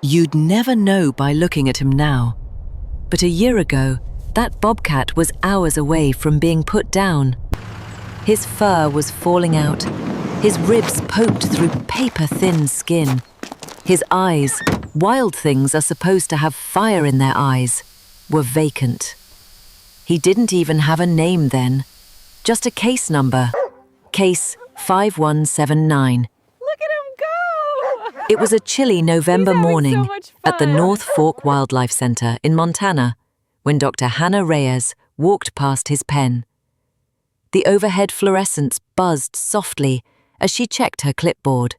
You'd never know by looking at him now. But a year ago, that bobcat was hours away from being put down. His fur was falling out, his ribs poked through paper-thin skin. His eyes, wild things are supposed to have fire in their eyes, were vacant. He didn't even have a name then, just a case number, case 5179. Look at him go! It was a chilly November He's having morning so much at the fun. North Fork Wildlife Center in Montana when Dr. Hannah Reyes walked past his pen. The overhead fluorescents buzzed softly as she checked her clipboard.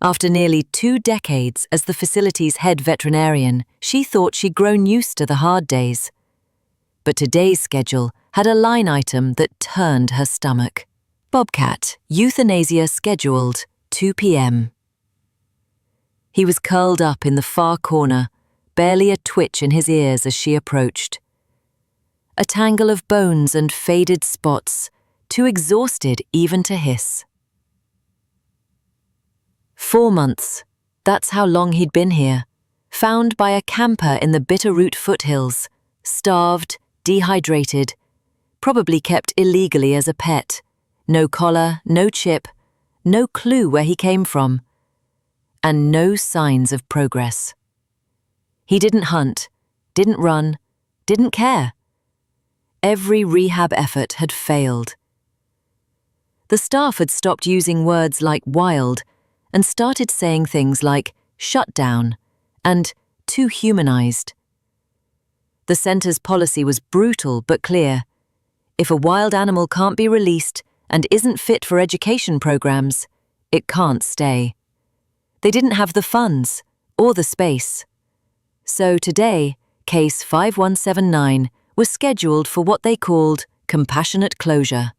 After nearly 2 decades as the facility's head veterinarian, she thought she'd grown used to the hard days. But today's schedule had a line item that turned her stomach. Bobcat, euthanasia scheduled, 2 p.m. He was curled up in the far corner, barely a twitch in his ears as she approached. A tangle of bones and faded spots, too exhausted even to hiss. 4 months, that's how long he'd been here, found by a camper in the Bitterroot foothills, starved, dehydrated, probably kept illegally as a pet, no collar, no chip, no clue where he came from, and no signs of progress. He didn't hunt, didn't run, didn't care. Every rehab effort had failed. The staff had stopped using words like wild and started saying things like shut down and too humanized. The center's policy was brutal but clear. If a wild animal can't be released and isn't fit for education programs, it can't stay. They didn't have the funds or the space. So today, case 5179 was scheduled for what they called compassionate closure.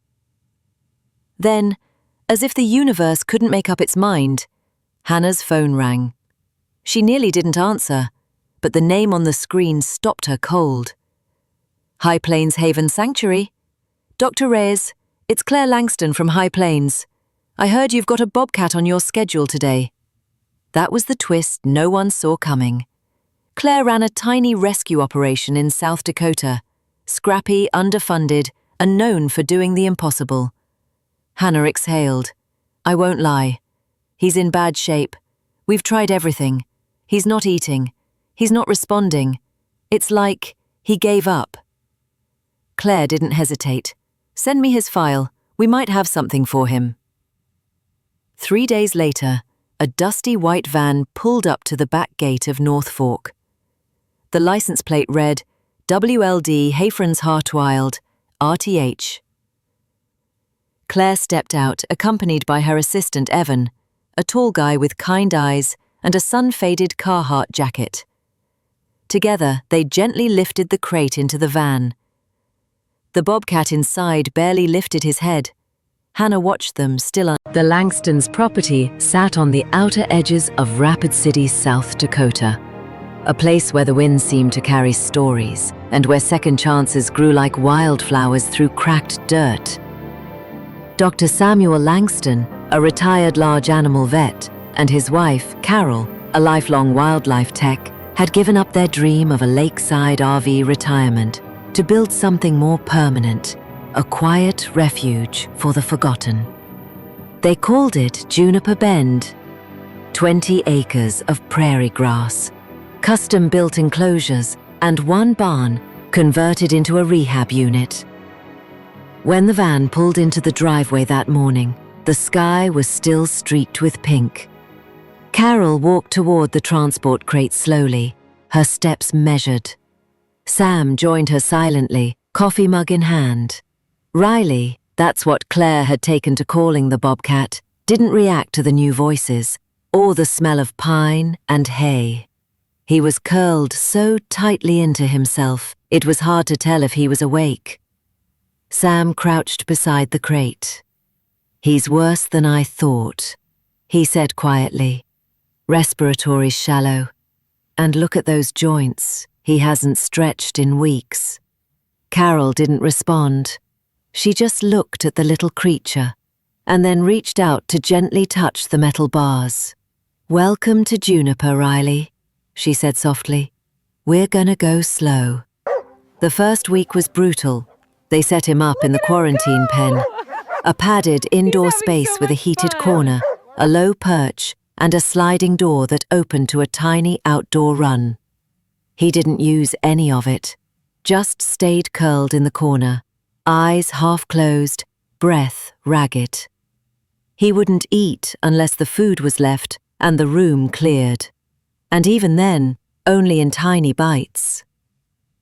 Then, as if the universe couldn't make up its mind, Hannah's phone rang. She nearly didn't answer, but the name on the screen stopped her cold. High Plains Haven Sanctuary. Dr. Reyes, it's Claire Langston from High Plains. I heard you've got a bobcat on your schedule today. That was the twist no one saw coming. Claire ran a tiny rescue operation in South Dakota, scrappy, underfunded, and known for doing the impossible. Hannah exhaled. I won't lie. He's in bad shape. We've tried everything. He's not eating. He's not responding. It's like he gave up. Claire didn't hesitate. Send me his file. We might have something for him. 3 days later, a dusty white van pulled up to the back gate of North Fork. The license plate read, WLD Hayfrans Hartwild, RTH. Claire stepped out, accompanied by her assistant Evan, a tall guy with kind eyes and a sun-faded Carhartt jacket. Together, they gently lifted the crate into the van. The bobcat inside barely lifted his head. Hannah watched them, still on. The Langstons' property sat on the outer edges of Rapid City, South Dakota, a place where the wind seemed to carry stories and where second chances grew like wildflowers through cracked dirt. Dr. Samuel Langston, a retired large animal vet, and his wife, Carol, a lifelong wildlife tech, had given up their dream of a lakeside RV retirement to build something more permanent, a quiet refuge for the forgotten. They called it Juniper Bend. 20 acres of prairie grass, custom-built enclosures, and one barn converted into a rehab unit. When the van pulled into the driveway that morning, the sky was still streaked with pink. Carol walked toward the transport crate slowly, her steps measured. Sam joined her silently, coffee mug in hand. Riley, that's what Claire had taken to calling the bobcat, didn't react to the new voices, or the smell of pine and hay. He was curled so tightly into himself, it was hard to tell if he was awake. Sam crouched beside the crate. He's worse than I thought, he said quietly. Respiratory shallow. And look at those joints. He hasn't stretched in weeks. Carol didn't respond. She just looked at the little creature and then reached out to gently touch the metal bars. "Welcome to Juniper, Riley," she said softly. "We're gonna go slow." The first week was brutal. They set him up in the quarantine pen, a padded indoor space with a heated corner, a low perch, and a sliding door that opened to a tiny outdoor run. He didn't use any of it, just stayed curled in the corner, eyes half closed, breath ragged. He wouldn't eat unless the food was left and the room cleared. And even then, only in tiny bites.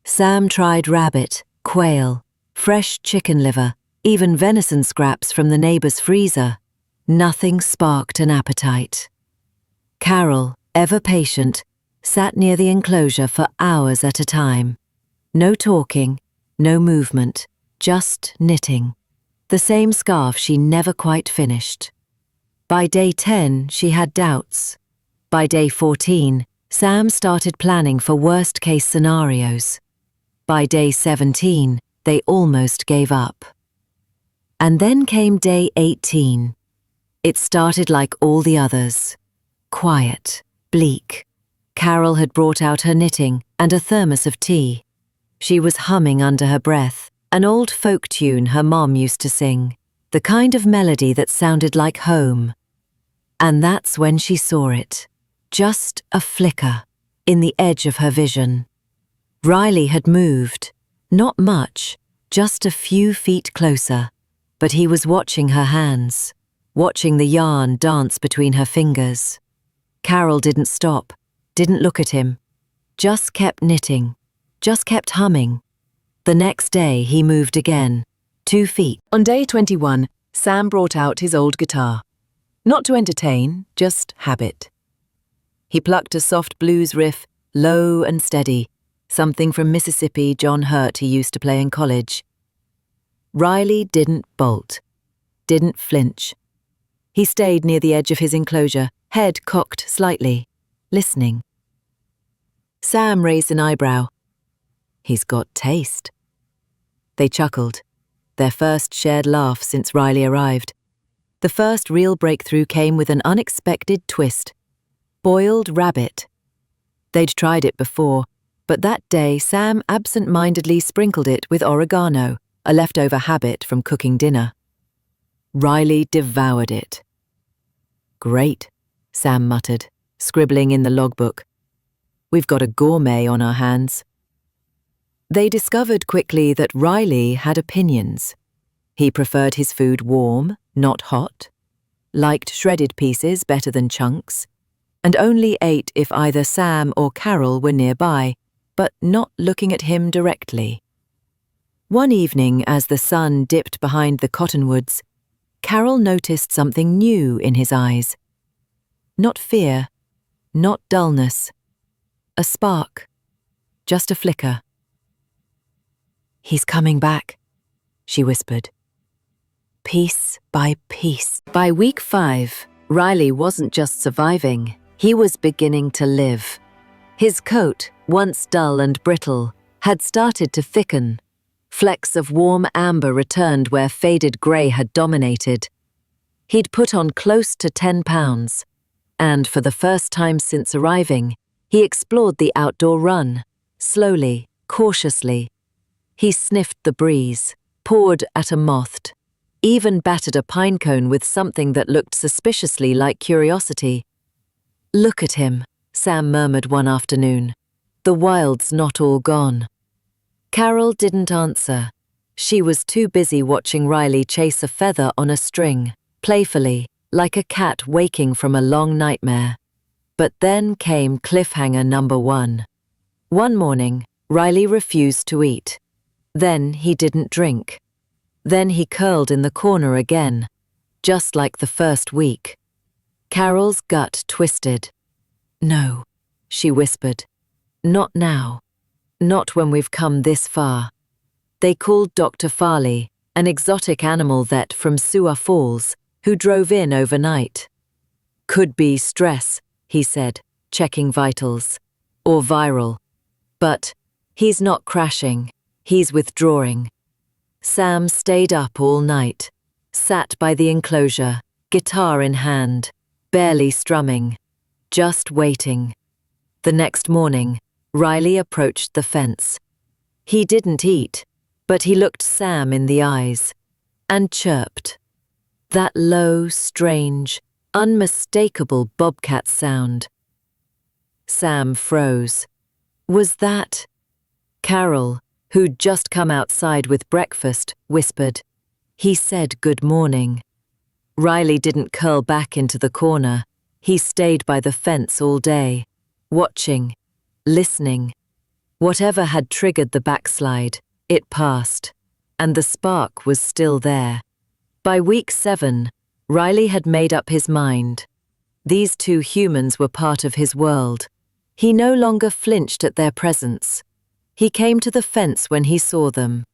Sam tried rabbit, quail, fresh chicken liver, even venison scraps from the neighbor's freezer. Nothing sparked an appetite. Carol, ever patient, sat near the enclosure for hours at a time. No talking, no movement, just knitting. The same scarf she never quite finished. By day 10, she had doubts. By day 14, Sam started planning for worst-case scenarios. By day 17, they almost gave up. And then came day 18. It started like all the others. Quiet, bleak. Carol had brought out her knitting and a thermos of tea. She was humming under her breath, an old folk tune her mom used to sing, the kind of melody that sounded like home. And that's when she saw it. Just a flicker, in the edge of her vision. Riley had moved, not much, just a few feet closer, but he was watching her hands, watching the yarn dance between her fingers. Carol didn't stop, didn't look at him, just kept knitting, just kept humming. The next day he moved again, 2 feet. On day 21, Sam brought out his old guitar. Not to entertain, just habit. He plucked a soft blues riff, low and steady, something from Mississippi John Hurt he used to play in college. Riley didn't bolt, didn't flinch. He stayed near the edge of his enclosure, head cocked slightly, listening. Sam raised an eyebrow. He's got taste. They chuckled, their first shared laugh since Riley arrived. The first real breakthrough came with an unexpected twist. Boiled rabbit. They'd tried it before, but that day Sam absent-mindedly sprinkled it with oregano, a leftover habit from cooking dinner. Riley devoured it. "Great," Sam muttered, scribbling in the logbook. "We've got a gourmet on our hands." They discovered quickly that Riley had opinions. He preferred his food warm, not hot, liked shredded pieces better than chunks, and only ate if either Sam or Carol were nearby, but not looking at him directly. One evening, as the sun dipped behind the cottonwoods, Carol noticed something new in his eyes. Not fear, not dullness. A spark, just a flicker. "He's coming back," she whispered. Piece by piece. By week 5, Riley wasn't just surviving, he was beginning to live. His coat, once dull and brittle, had started to thicken. Flecks of warm amber returned where faded grey had dominated. He'd put on close to 10 pounds, and for the first time since arriving, he explored the outdoor run, slowly, cautiously. He sniffed the breeze, pawed at a moth, even battered a pine cone with something that looked suspiciously like curiosity. "Look at him," Sam murmured one afternoon. "The wild's not all gone." Carol didn't answer. She was too busy watching Riley chase a feather on a string, playfully, like a cat waking from a long nightmare. But then came cliffhanger number 1. One morning, Riley refused to eat. Then he didn't drink. Then he curled in the corner again, just like the first week. Carol's gut twisted. "No," she whispered. "Not now. Not when we've come this far." They called Dr. Farley, an exotic animal vet from Sioux Falls, who drove in overnight. "Could be stress," he said, checking vitals. "Or viral. But he's not crashing, he's withdrawing." Sam stayed up all night, sat by the enclosure, guitar in hand, barely strumming. just waiting. The next morning, Riley approached the fence. He didn't eat, but he looked Sam in the eyes and chirped. That low, strange, unmistakable bobcat sound. Sam froze. Was that? Carol, who'd just come outside with breakfast, whispered. He said good morning. Riley didn't curl back into the corner. He stayed by the fence all day, watching, listening. Whatever had triggered the backslide, it passed, and the spark was still there. By week 7, Riley had made up his mind. These two humans were part of his world. He no longer flinched at their presence. He came to the fence when he saw them.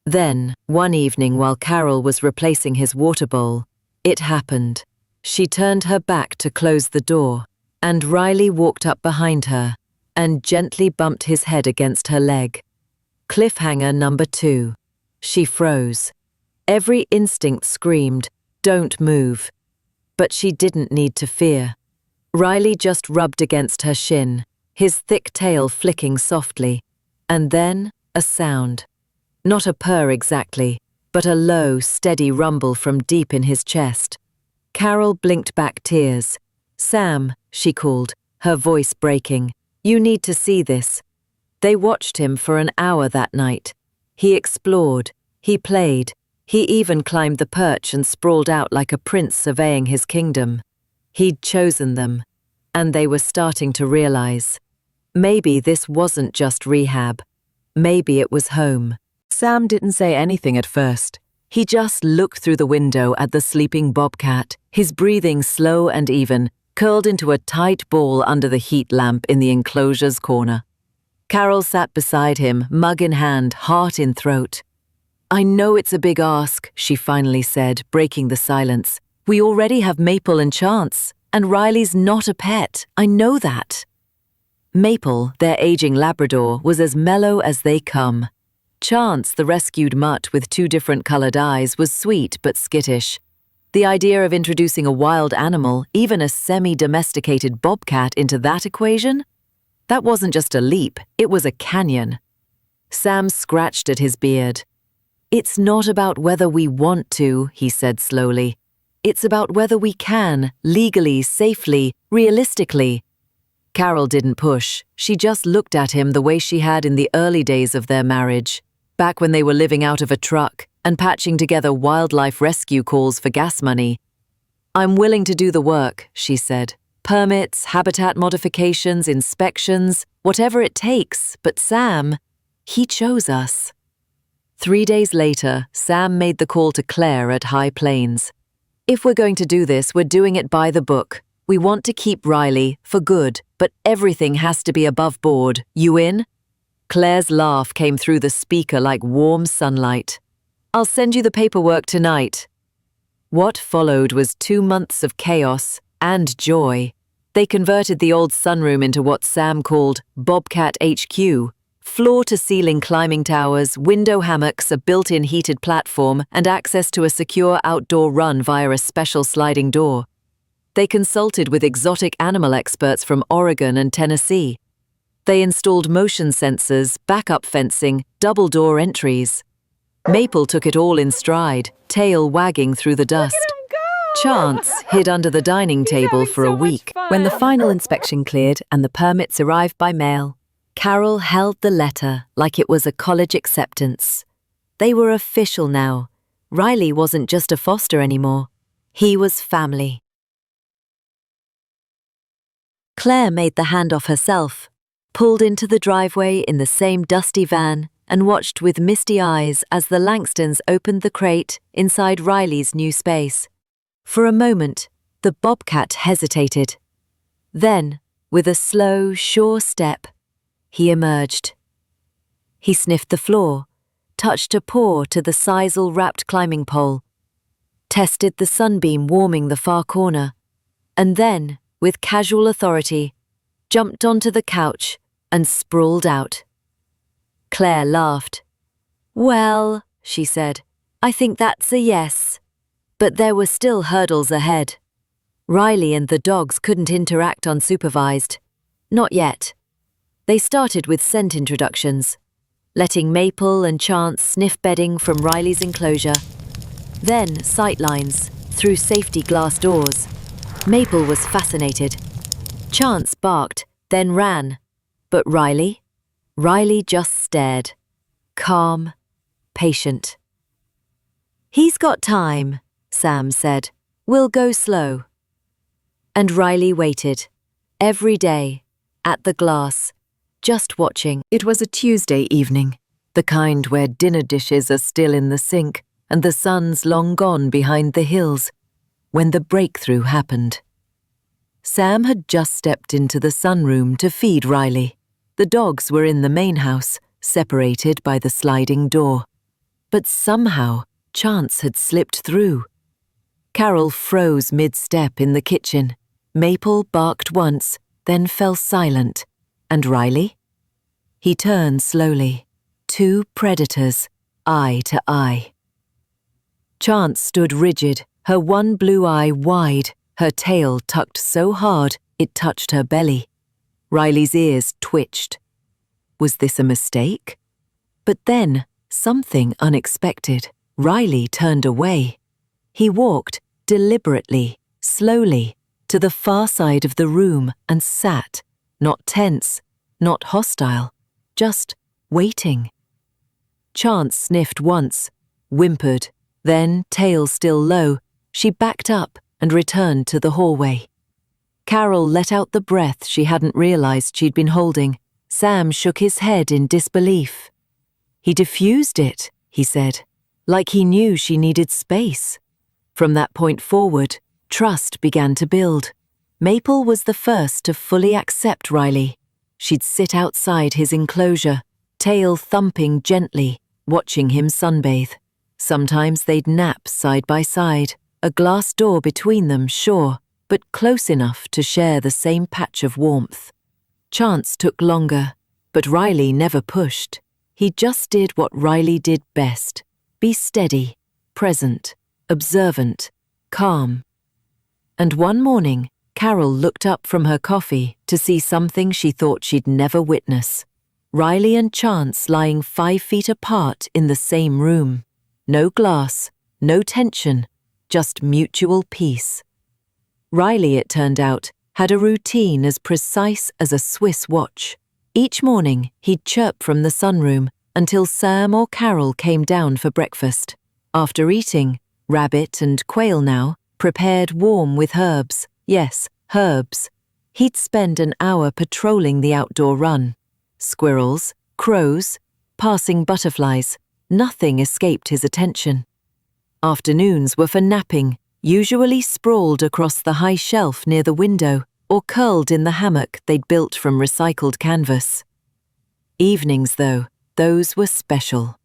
Then, one evening while Carol was replacing his water bowl, it happened. She turned her back to close the door, and Riley walked up behind her and gently bumped his head against her leg. Cliffhanger number 2. She froze. Every instinct screamed, "Don't move." But she didn't need to fear. Riley just rubbed against her shin, his thick tail flicking softly, and then a sound. Not a purr exactly, but a low, steady rumble from deep in his chest. Carol blinked back tears. "Sam," she called, her voice breaking, "you need to see this." They watched him for an hour that night. He explored, he played, he even climbed the perch and sprawled out like a prince surveying his kingdom. He'd chosen them, and they were starting to realize. Maybe this wasn't just rehab. Maybe it was home. Sam didn't say anything at first. He just looked through the window at the sleeping bobcat, his breathing slow and even, curled into a tight ball under the heat lamp in the enclosure's corner. Carol sat beside him, mug in hand, heart in throat. "I know it's a big ask," she finally said, breaking the silence. "We already have Maple and Chance, and Riley's not a pet. I know that." Maple, their aging Labrador, was as mellow as they come. Chance, the rescued mutt with 2 different colored eyes, was sweet but skittish. The idea of introducing a wild animal, even a semi-domesticated bobcat, into that equation? That wasn't just a leap, it was a canyon. Sam scratched at his beard. "It's not about whether we want to," he said slowly. "It's about whether we can, legally, safely, realistically." Carol didn't push. She just looked at him the way she had in the early days of their marriage, back when they were living out of a truck and patching together wildlife rescue calls for gas money. "I'm willing to do the work," she said. "Permits, habitat modifications, inspections, whatever it takes. But Sam, he chose us." 3 days later, Sam made the call to Claire at High Plains. "If we're going to do this, we're doing it by the book. We want to keep Riley, for good, but everything has to be above board. You in?" Claire's laugh came through the speaker like warm sunlight. "I'll send you the paperwork tonight." What followed was 2 months of chaos and joy. They converted the old sunroom into what Sam called Bobcat HQ. Floor-to-ceiling climbing towers, window hammocks, a built-in heated platform, and access to a secure outdoor run via a special sliding door. They consulted with exotic animal experts from Oregon and Tennessee. They installed motion sensors, backup fencing, double-door entries. Maple took it all in stride, tail wagging through the dust. Chance hid under the dining table for a week. When the final inspection cleared and the permits arrived by mail, Carol held the letter like it was a college acceptance. They were official now. Riley wasn't just a foster anymore. He was family. Claire made the handoff herself, pulled into the driveway in the same dusty van, and watched with misty eyes as the Langstons opened the crate inside Riley's new space. For a moment, the bobcat hesitated. Then, with a slow, sure step, he emerged. He sniffed the floor, touched a paw to the sisal-wrapped climbing pole, tested the sunbeam warming the far corner, and then, with casual authority, jumped onto the couch and sprawled out. Claire laughed. "Well," she said, "I think that's a yes." But there were still hurdles ahead. Riley and the dogs couldn't interact unsupervised. Not yet. They started with scent introductions, letting Maple and Chance sniff bedding from Riley's enclosure. Then sightlines, through safety glass doors. Maple was fascinated. Chance barked, then ran. But Riley? Riley just stared. Calm, patient. "He's got time," Sam said. "We'll go slow." And Riley waited, every day, at the glass, just watching. It was a Tuesday evening, the kind where dinner dishes are still in the sink and the sun's long gone behind the hills, when the breakthrough happened. Sam had just stepped into the sunroom to feed Riley. The dogs were in the main house, separated by the sliding door. But somehow, Chance had slipped through. Carol froze mid-step in the kitchen. Maple barked once, then fell silent. And Riley? He turned slowly. Two predators, eye to eye. Chance stood rigid, her one blue eye wide, her tail tucked so hard it touched her belly. Riley's ears twitched. Was this a mistake? But then, something unexpected. Riley turned away. He walked, deliberately, slowly, to the far side of the room and sat, not tense, not hostile, just waiting. Chance sniffed once, whimpered, then, tail still low, she backed up and returned to the hallway. Carol let out the breath she hadn't realized she'd been holding. Sam shook his head in disbelief. "He diffused it," he said, like he knew she needed space. From that point forward, trust began to build. Maple was the first to fully accept Riley. She'd sit outside his enclosure, tail thumping gently, watching him sunbathe. Sometimes they'd nap side by side, a glass door between them, sure, but close enough to share the same patch of warmth. Chance took longer, but Riley never pushed. He just did what Riley did best: be steady, present, observant, calm. And one morning, Carol looked up from her coffee to see something she thought she'd never witness. Riley and Chance lying 5 feet apart in the same room. No glass, no tension, just mutual peace. Riley, it turned out, had a routine as precise as a Swiss watch. Each morning, he'd chirp from the sunroom until Sam or Carol came down for breakfast. After eating, rabbit and quail now, prepared warm with herbs. Yes, herbs. He'd spend an hour patrolling the outdoor run. Squirrels, crows, passing butterflies, nothing escaped his attention. Afternoons were for napping, usually sprawled across the high shelf near the window or curled in the hammock they'd built from recycled canvas. Evenings, though, those were special.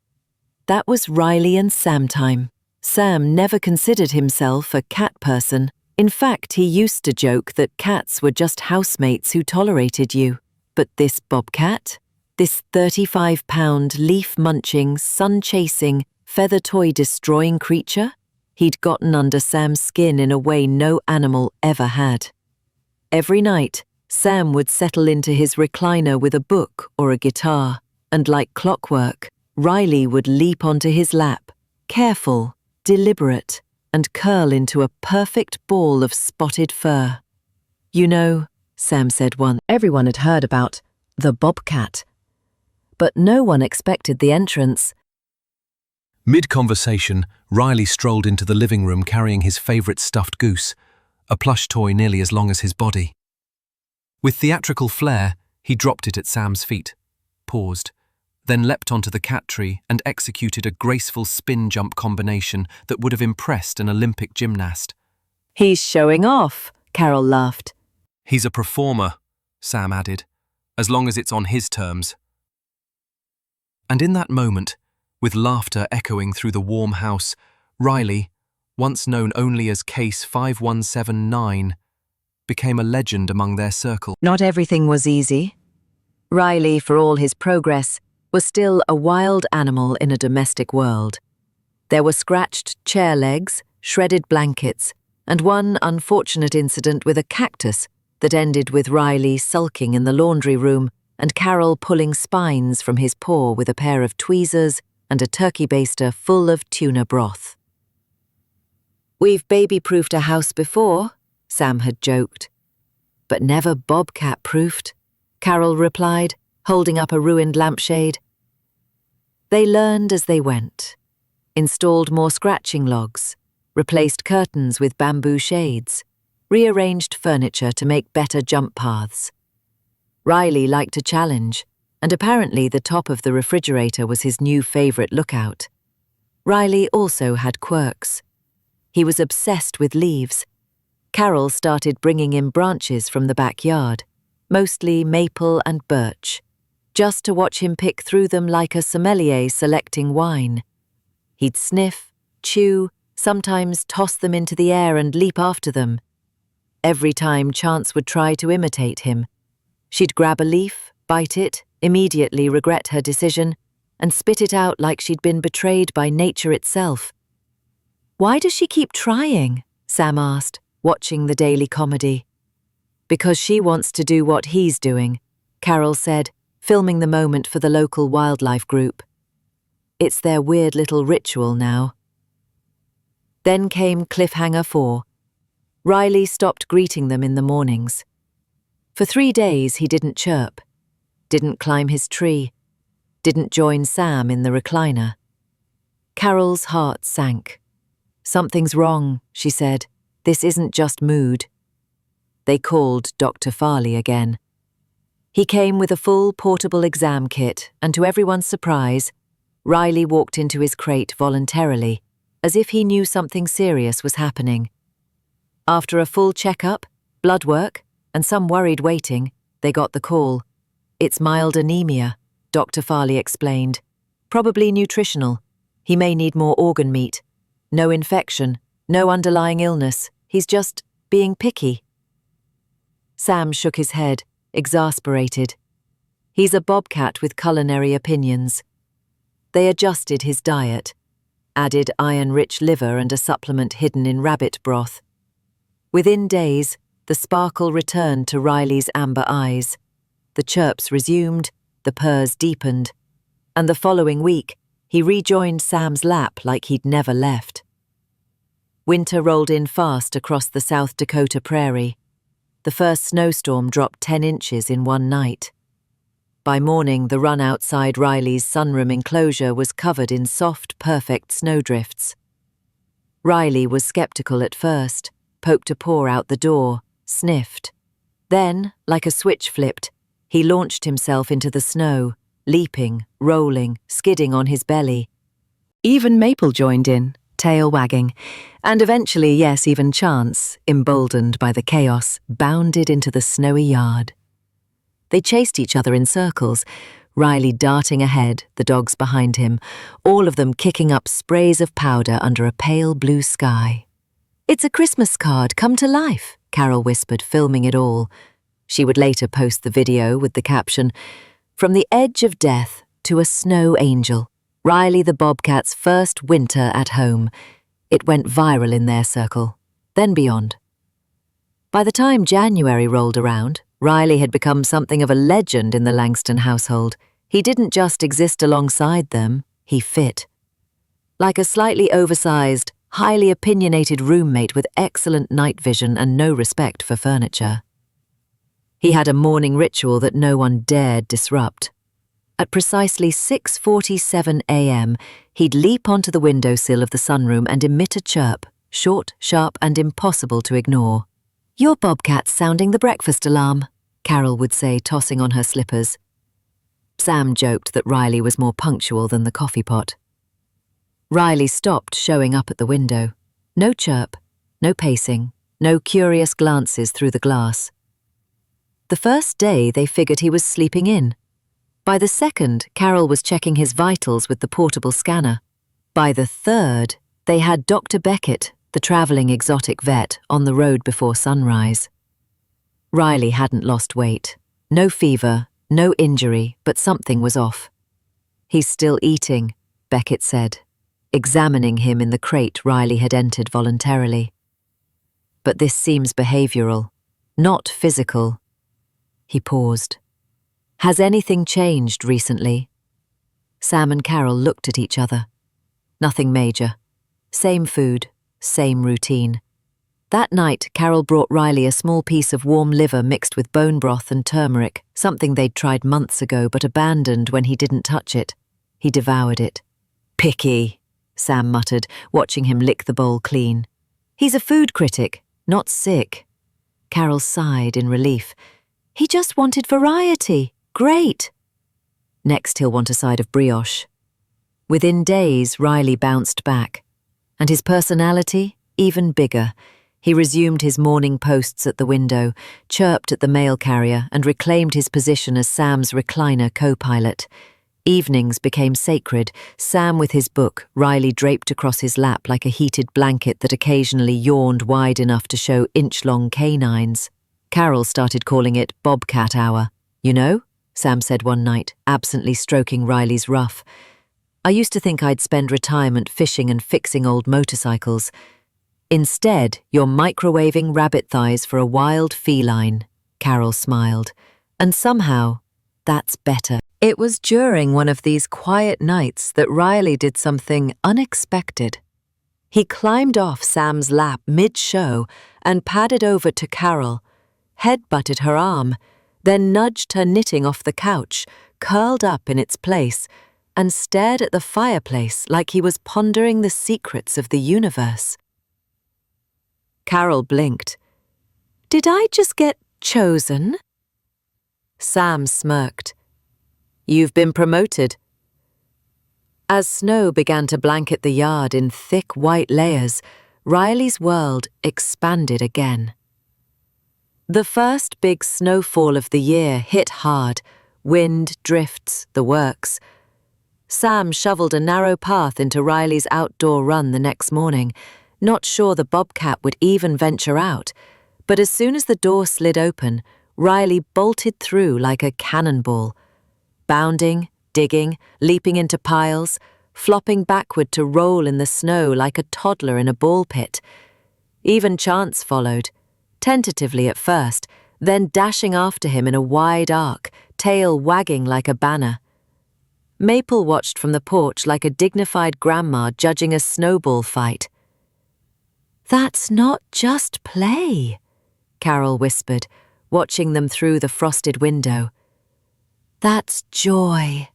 That was Riley and Sam time. Sam never considered himself a cat person. In fact, he used to joke that cats were just housemates who tolerated you. But this Bobcat, this 35-pound, leaf-munching, sun-chasing, feather-toy-destroying creature, he'd gotten under Sam's skin in a way no animal ever had. Every night, Sam would settle into his recliner with a book or a guitar, and like clockwork, Riley would leap onto his lap, careful, deliberate, and curl into a perfect ball of spotted fur. "You know," Sam said once, everyone had heard about the Bobcat. But no one expected the entrance. Mid-conversation, Riley strolled into the living room carrying his favourite stuffed goose, a plush toy nearly as long as his body. With theatrical flair, he dropped it at Sam's feet, paused, then leapt onto the cat tree and executed a graceful spin-jump combination that would have impressed an Olympic gymnast. "He's showing off," Carol laughed. "He's a performer," Sam added, "as long as it's on his terms." And in that moment, with laughter echoing through the warm house, Riley, once known only as Case 5179, became a legend among their circle. Not everything was easy. Riley, for all his progress, was still a wild animal in a domestic world. There were scratched chair legs, shredded blankets, and one unfortunate incident with a cactus that ended with Riley sulking in the laundry room and Carol pulling spines from his paw with a pair of tweezers and a turkey baster full of tuna broth. "We've baby-proofed a house before," Sam had joked. "But never Bobcat-proofed," Carol replied, holding up a ruined lampshade. They learned as they went, installed more scratching logs, replaced curtains with bamboo shades, rearranged furniture to make better jump paths. Riley liked a challenge, and apparently the top of the refrigerator was his new favorite lookout. Riley also had quirks. He was obsessed with leaves. Carol started bringing in branches from the backyard, mostly maple and birch, just to watch him pick through them like a sommelier selecting wine. He'd sniff, chew, sometimes toss them into the air and leap after them. Every time Chance would try to imitate him, she'd grab a leaf, bite it, immediately regret her decision, and spit it out like she'd been betrayed by nature itself. "Why does she keep trying?" Sam asked, watching the daily comedy. "Because she wants to do what he's doing," Carol said, filming the moment for the local wildlife group. "It's their weird little ritual now." Then came Cliffhanger 4. Riley stopped greeting them in the mornings. For 3 days he didn't chirp, didn't climb his tree, didn't join Sam in the recliner. Carol's heart sank. "Something's wrong," she said. "This isn't just mood." They called Dr. Farley again. He came with a full portable exam kit, and to everyone's surprise, Riley walked into his crate voluntarily, as if he knew something serious was happening. After a full checkup, blood work, and some worried waiting, they got the call. "It's mild anemia," Dr. Farley explained. "Probably nutritional. He may need more organ meat. No infection, no underlying illness. He's just being picky." Sam shook his head, exasperated. He's a bobcat with culinary opinions. They adjusted his diet, added iron-rich liver and a supplement hidden in rabbit broth. Within days, the sparkle returned to Riley's amber eyes. The chirps resumed, the purrs deepened, and the following week, he rejoined Sam's lap like he'd never left. Winter rolled in fast across the South Dakota prairie. The first snowstorm dropped 10 inches in one night. By morning, the run outside Riley's sunroom enclosure was covered in soft, perfect snowdrifts. Riley was skeptical at first, poked a paw out the door, sniffed. Then, like a switch flipped, he launched himself into the snow, leaping, rolling, skidding on his belly. Even Maple joined in, tail wagging, and eventually, yes, even Chance, emboldened by the chaos, bounded into the snowy yard. They chased each other in circles, Riley darting ahead, the dogs behind him, all of them kicking up sprays of powder under a pale blue sky. "It's a Christmas card come to life," Carol whispered, filming it all. She would later post the video with the caption, "From the edge of death to a snow angel, Riley the Bobcat's first winter at home." It went viral in their circle, then beyond. By the time January rolled around, Riley had become something of a legend in the Langston household. He didn't just exist alongside them, he fit. Like a slightly oversized, highly opinionated roommate with excellent night vision and no respect for furniture. He had a morning ritual that no one dared disrupt. At precisely 6:47 a.m., he'd leap onto the windowsill of the sunroom and emit a chirp, short, sharp, and impossible to ignore. "Your Bobcat's sounding the breakfast alarm," Carol would say, tossing on her slippers. Sam joked that Riley was more punctual than the coffee pot. Riley stopped showing up at the window. No chirp, no pacing, no curious glances through the glass. The first day, they figured he was sleeping in. By the second, Carol was checking his vitals with the portable scanner. By the third, they had Dr. Beckett, the travelling exotic vet, on the road before sunrise. Riley hadn't lost weight. No fever, no injury, but something was off. "He's still eating," Beckett said, examining him in the crate Riley had entered voluntarily. but this seems behavioral, not physical. He paused. Has anything changed recently? Sam and Carol looked at each other. Nothing major. Same food, same routine. That night, Carol brought Riley a small piece of warm liver mixed with bone broth and turmeric, something they'd tried months ago but abandoned when he didn't touch it. He devoured it. Picky, Sam muttered, watching him lick the bowl clean. He's a food critic, not sick. Carol sighed in relief. He just wanted variety. Great. Next he'll want a side of brioche. Within days, Riley bounced back. And his personality, even bigger. He resumed his morning posts at the window, chirped at the mail carrier, and reclaimed his position as Sam's recliner co-pilot. Evenings became sacred, Sam with his book, Riley draped across his lap like a heated blanket that occasionally yawned wide enough to show inch-long canines. Carol started calling it Bobcat hour. You know, Sam said one night, absently stroking Riley's ruff. I used to think I'd spend retirement fishing and fixing old motorcycles. Instead, you're microwaving rabbit thighs for a wild feline, Carol smiled. And somehow, that's better. It was during one of these quiet nights that Riley did something unexpected. He climbed off Sam's lap mid-show and padded over to Carol, head-butted her arm, then nudged her knitting off the couch, curled up in its place, and stared at the fireplace like he was pondering the secrets of the universe. Carol blinked. Did I just get chosen? Sam smirked. You've been promoted. As snow began to blanket the yard in thick white layers, Riley's world expanded again. The first big snowfall of the year hit hard, wind, drifts, the works. Sam shoveled a narrow path into Riley's outdoor run the next morning, not sure the Bobcat would even venture out, but as soon as the door slid open, Riley bolted through like a cannonball. Bounding, digging, leaping into piles, flopping backward to roll in the snow like a toddler in a ball pit. Even Chance followed, tentatively at first, then dashing after him in a wide arc, tail wagging like a banner. Maple watched from the porch like a dignified grandma judging a snowball fight. That's not just play, Carol whispered, watching them through the frosted window. That's joy.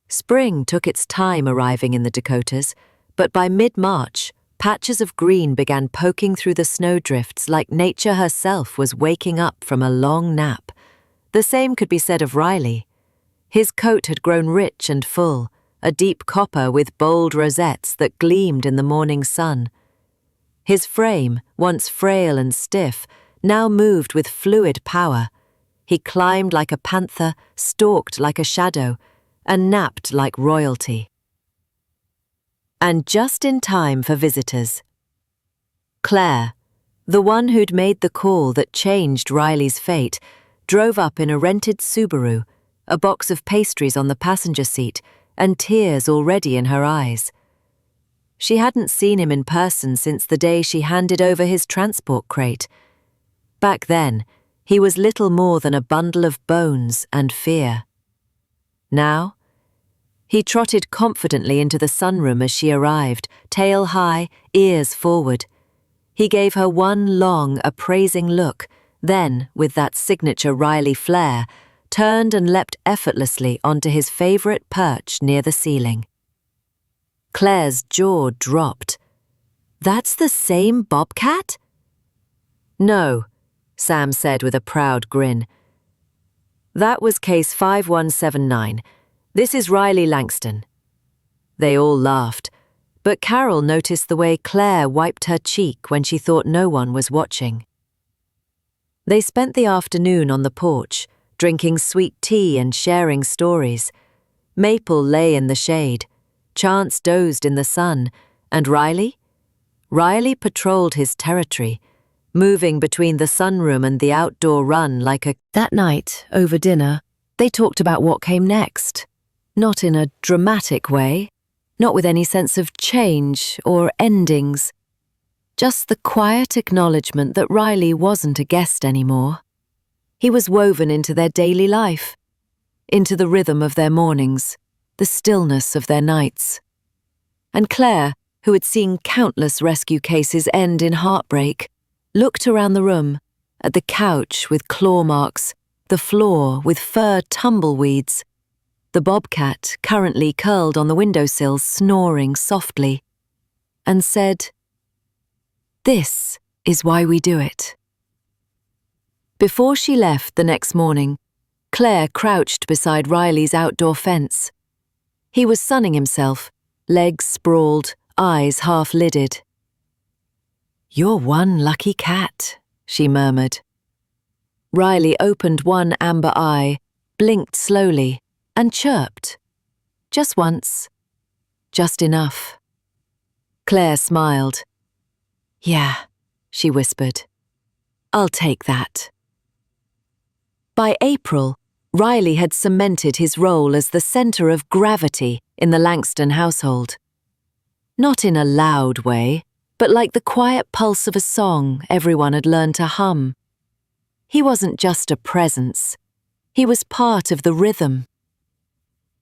Spring took its time arriving in the Dakotas, but by mid-March, patches of green began poking through the snowdrifts like nature herself was waking up from a long nap. The same could be said of Riley. His coat had grown rich and full, a deep copper with bold rosettes that gleamed in the morning sun. His frame, once frail and stiff, now moved with fluid power. He climbed like a panther, stalked like a shadow, and napped like royalty. And just in time for visitors. Claire, the one who'd made the call that changed Riley's fate, drove up in a rented Subaru, a box of pastries on the passenger seat, and tears already in her eyes. She hadn't seen him in person since the day she handed over his transport crate. Back then, he was little more than a bundle of bones and fear. Now, he trotted confidently into the sunroom as she arrived, tail high, ears forward. He gave her one long, appraising look, then, with that signature Riley flair, turned and leapt effortlessly onto his favourite perch near the ceiling. Claire's jaw dropped. That's the same Bobcat? No, Sam said with a proud grin. That was case 5179. This is Riley Langston. They all laughed, but Carol noticed the way Claire wiped her cheek when she thought no one was watching. They spent the afternoon on the porch, drinking sweet tea and sharing stories. Maple lay in the shade, Chance dozed in the sun, and Riley? Riley patrolled his territory, moving between the sunroom and the outdoor run like a... That night, over dinner, they talked about what came next. Not in a dramatic way, not with any sense of change or endings. Just the quiet acknowledgement that Riley wasn't a guest anymore. He was woven into their daily life, into the rhythm of their mornings, the stillness of their nights. And Claire, who had seen countless rescue cases end in heartbreak, looked around the room, at the couch with claw marks, the floor with fur tumbleweeds, the bobcat currently curled on the windowsill snoring softly, and said, "This is why we do it." Before she left the next morning, Claire crouched beside Riley's outdoor fence. He was sunning himself, legs sprawled, eyes half-lidded. "You're one lucky cat," she murmured. Riley opened one amber eye, blinked slowly, and chirped. Just once. Just enough. Claire smiled. "Yeah," she whispered. "I'll take that." By April, Riley had cemented his role as the center of gravity in the Langston household. Not in a loud way, but like the quiet pulse of a song everyone had learned to hum. He wasn't just a presence. He was part of the rhythm.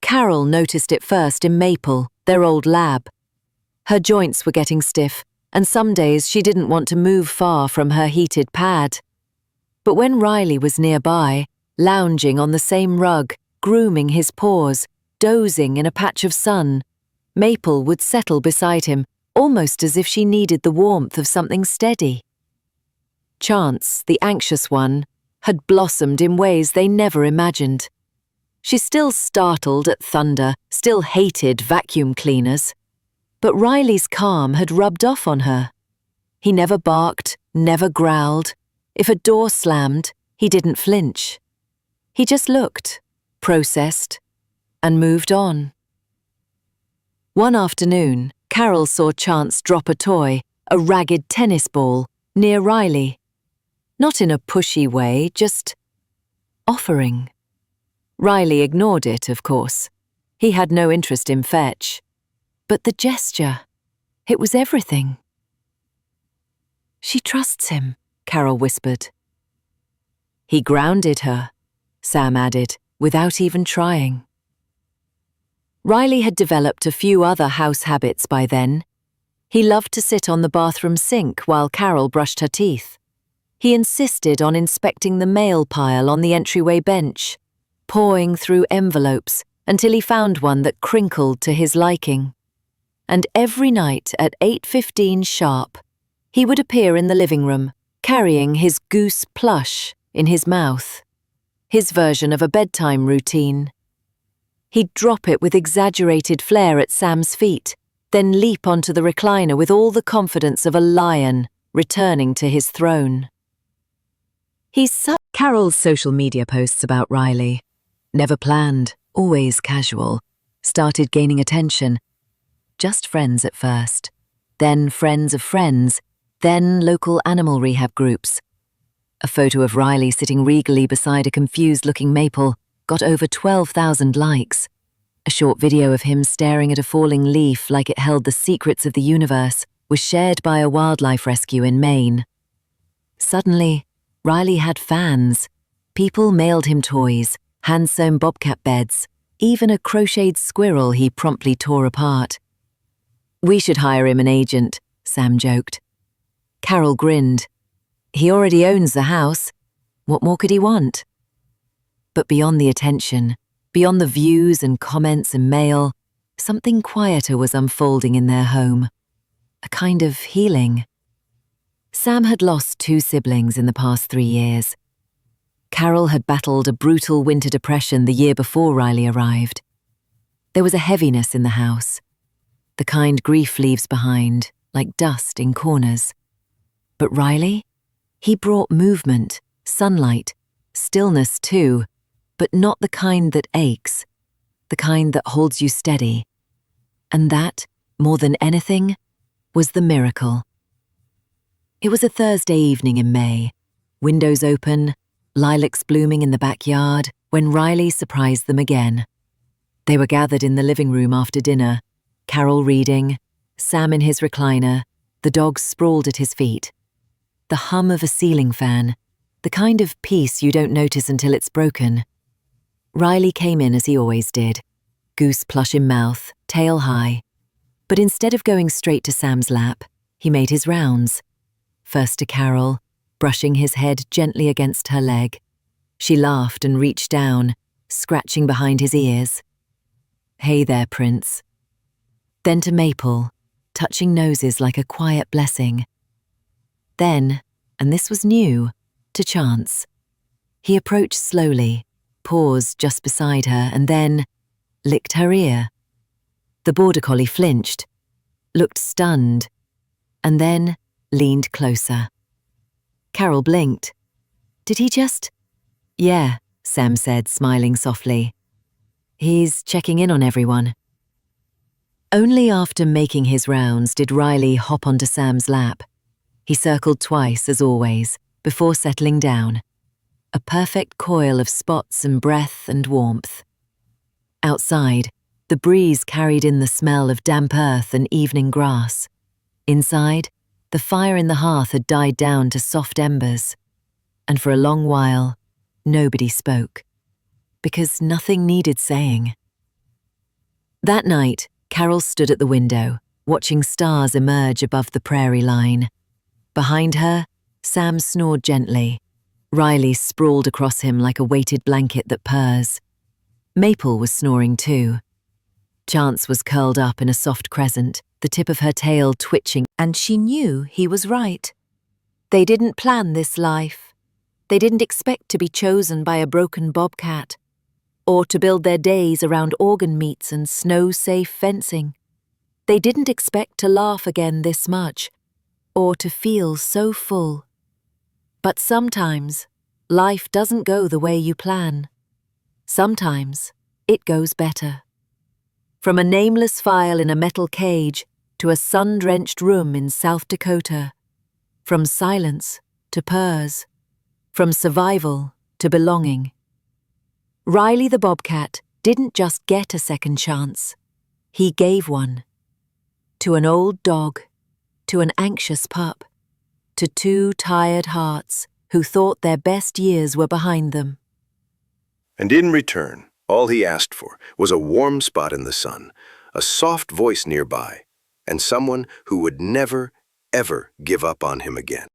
Carol noticed it first in Maple, their old lab. Her joints were getting stiff, and some days she didn't want to move far from her heated pad. But when Riley was nearby, lounging on the same rug, grooming his paws, dozing in a patch of sun, Maple would settle beside him, almost as if she needed the warmth of something steady. Chance, the anxious one, had blossomed in ways they never imagined. She still startled at thunder, still hated vacuum cleaners. But Riley's calm had rubbed off on her. He never barked, never growled. If a door slammed, he didn't flinch. He just looked, processed, and moved on. One afternoon, Carol saw Chance drop a toy, a ragged tennis ball, near Riley. Not in a pushy way, just offering. Riley ignored it, of course. He had no interest in fetch. But the gesture, it was everything. "She trusts him," Carol whispered. "He grounded her," Sam added, without even trying. Riley had developed a few other house habits by then. He loved to sit on the bathroom sink while Carol brushed her teeth. He insisted on inspecting the mail pile on the entryway bench, pawing through envelopes until he found one that crinkled to his liking. And every night at 8:15 sharp, he would appear in the living room, carrying his goose plush in his mouth, his version of a bedtime routine. He'd drop it with exaggerated flair at Sam's feet, then leap onto the recliner with all the confidence of a lion returning to his throne. Carol's social media posts about Riley, never planned, always casual, started gaining attention. Just friends at first, then friends of friends, then local animal rehab groups. A photo of Riley sitting regally beside a confused-looking Maple got over 12,000 likes. A short video of him staring at a falling leaf like it held the secrets of the universe was shared by a wildlife rescue in Maine. Suddenly, Riley had fans. People mailed him toys, hand-sewn bobcat beds, even a crocheted squirrel he promptly tore apart. "We should hire him an agent," Sam joked. Carol grinned. He already owns the house. What more could he want? But beyond the attention, beyond the views and comments and mail, something quieter was unfolding in their home. A kind of healing. Sam had lost 2 siblings in the past 3 years. Carol had battled a brutal winter depression the year before Riley arrived. There was a heaviness in the house, the kind grief leaves behind, like dust in corners. But Riley? He brought movement, sunlight, stillness too, but not the kind that aches, the kind that holds you steady. And that, more than anything, was the miracle. It was a Thursday evening in May, windows open, lilacs blooming in the backyard, when Riley surprised them again. They were gathered in the living room after dinner, Carol reading, Sam in his recliner, The dog sprawled at his feet. The hum of a ceiling fan, the kind of peace you don't notice until it's broken. Riley came in as he always did, goose plush in mouth, tail high. But instead of going straight to Sam's lap, he made his rounds. First to Carol, brushing his head gently against her leg. She laughed and reached down, scratching behind his ears. "Hey there, Prince." Then to Maple, touching noses like a quiet blessing. Then, and this was new, to Chance. He approached slowly, paused just beside her, and then licked her ear. The border collie flinched, looked stunned, and then leaned closer. Carol blinked. "Did he just—" "Yeah," Sam said, smiling softly. "He's checking in on everyone." Only after making his rounds did Riley hop onto Sam's lap. He circled twice, as always, before settling down. A perfect coil of spots and breath and warmth. Outside, the breeze carried in the smell of damp earth and evening grass. Inside, the fire in the hearth had died down to soft embers. And for a long while, nobody spoke. Because nothing needed saying. That night, Carol stood at the window, watching stars emerge above the prairie line. Behind her, Sam snored gently. Riley sprawled across him like a weighted blanket that purrs. Maple was snoring too. Chance was curled up in a soft crescent, the tip of her tail twitching, and she knew he was right. They didn't plan this life. They didn't expect to be chosen by a broken bobcat, or to build their days around organ meats and snow-safe fencing. They didn't expect to laugh again this much, or to feel so full. But sometimes, life doesn't go the way you plan. Sometimes, it goes better. From a nameless file in a metal cage to a sun-drenched room in South Dakota. From silence to purrs. From survival to belonging. Riley the Bobcat didn't just get a second chance. He gave one. To an old dog, to an anxious pup, to two tired hearts who thought their best years were behind them. And in return, all he asked for was a warm spot in the sun, a soft voice nearby, and someone who would never, ever give up on him again.